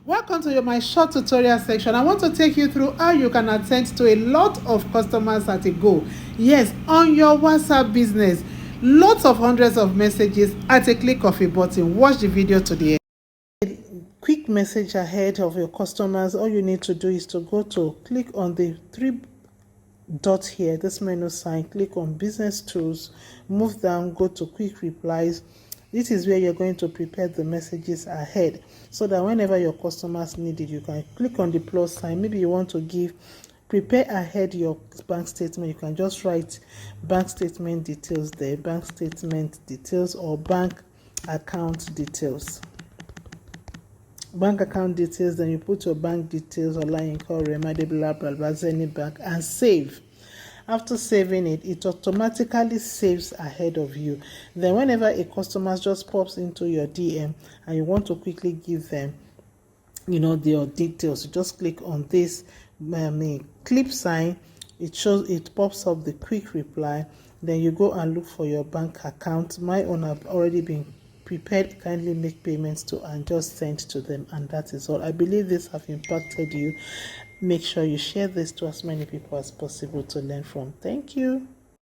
Welcome to my short tutorial section. I want to take you through how you can attend to a lot of customers at a go. Yes, on your WhatsApp business. Lots of hundreds of messages at a click of a button. Watch the video to the end. Quick message ahead of your customers. All you need to do is to click on the three dots here, this menu sign, click on business tools, move down, go to quick replies. This is where you're going to prepare the messages ahead so that whenever your customers need it, you can click on the plus sign. Maybe you want to prepare ahead your bank statement. You can just write bank statement details there, bank statement details, or bank account details. Bank account details, then you put your bank details, online call, remedy, blah blah blah, any bank, and save. After saving it, it automatically saves ahead of you. Then whenever a customer just pops into your DM and you want to quickly give them their details, you just click on this clip sign. It pops up the quick reply. Then you go and look for your bank account. My own have already been prepared. Kindly make payments to and just send to them, and that is all. I believe this have impacted you. Make sure you share this to as many people as possible to learn from. Thank you.